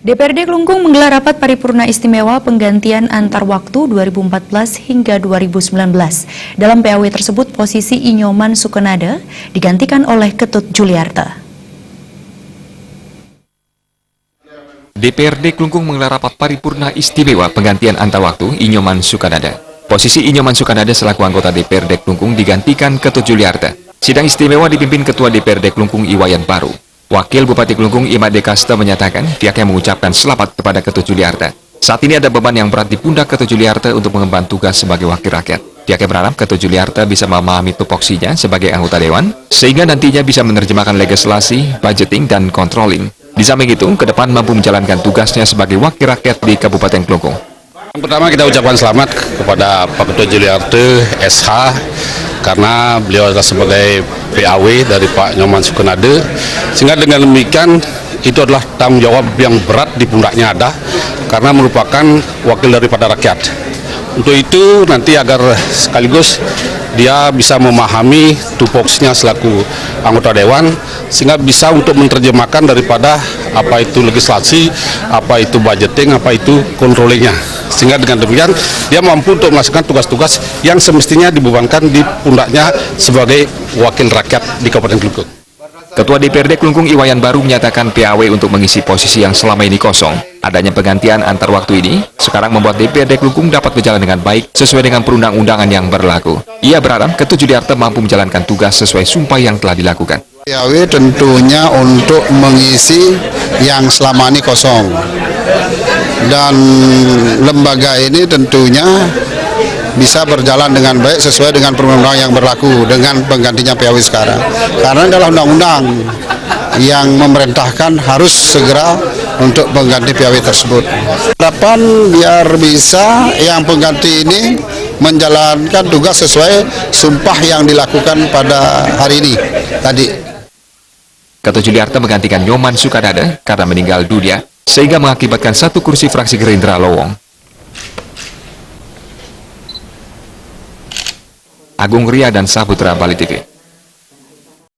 DPRD Klungkung menggelar rapat paripurna istimewa penggantian antar waktu 2014 hingga 2019. Dalam PAW tersebut, posisi Inyoman Sukenada digantikan oleh Ketut Juliarta. DPRD Klungkung menggelar rapat paripurna istimewa penggantian antar waktu Inyoman Sukenada. Posisi Inyoman Sukenada selaku anggota DPRD Klungkung digantikan Ketut Juliarta. Sidang istimewa dipimpin Ketua DPRD Klungkung Iwayan Baru. Wakil Bupati Klungkung Imade Kasta menyatakan pihaknya mengucapkan selamat kepada Ketut Juliarta. Saat ini ada beban yang berat di pundak Ketut Juliarta untuk mengemban tugas sebagai wakil rakyat. Pihaknya berharap Ketut Juliarta bisa memahami tupoksinya sebagai anggota dewan, sehingga nantinya bisa menerjemahkan legislasi, budgeting, dan controlling. Di samping itu, ke depan mampu menjalankan tugasnya sebagai wakil rakyat di Kabupaten Klungkung. Yang pertama kita ucapkan selamat kepada Pak Ketut Juliarta SH karena beliau adalah sebagai PAW dari Pak Inyoman Sukenada, sehingga dengan demikian itu adalah tanggung jawab yang berat di pundaknya ada karena merupakan wakil daripada rakyat. Untuk itu nanti agar sekaligus dia bisa memahami tupoksinya selaku anggota dewan, sehingga bisa untuk menerjemahkan daripada apa itu legislasi, apa itu budgeting, apa itu controllingnya. Sehingga dengan demikian dia mampu untuk melaksanakan tugas-tugas yang semestinya dibebankan di pundaknya sebagai wakil rakyat di Kabupaten Klungkung. Ketua DPRD Klungkung Iwayan Baru menyatakan PAW untuk mengisi posisi yang selama ini kosong. Adanya penggantian antar waktu ini sekarang membuat DPRD Klungkung dapat berjalan dengan baik sesuai dengan perundang-undangan yang berlaku. Ia berharap Ketut Juliarta mampu menjalankan tugas sesuai sumpah yang telah dilakukan. PAW tentunya untuk mengisi yang selama ini kosong, dan lembaga ini tentunya bisa berjalan dengan baik sesuai dengan perundang-undangan yang berlaku dengan penggantinya PAW sekarang. Karena adalah undang-undang yang memerintahkan harus segera untuk pengganti PAW tersebut. Harapan biar bisa yang pengganti ini menjalankan tugas sesuai sumpah yang dilakukan pada hari ini tadi. Ketut Juliarta menggantikan Inyoman Sukenada karena meninggal dunia, sehingga mengakibatkan satu kursi fraksi Gerindra lowong. Agung Ria dan Saputra Bali TV.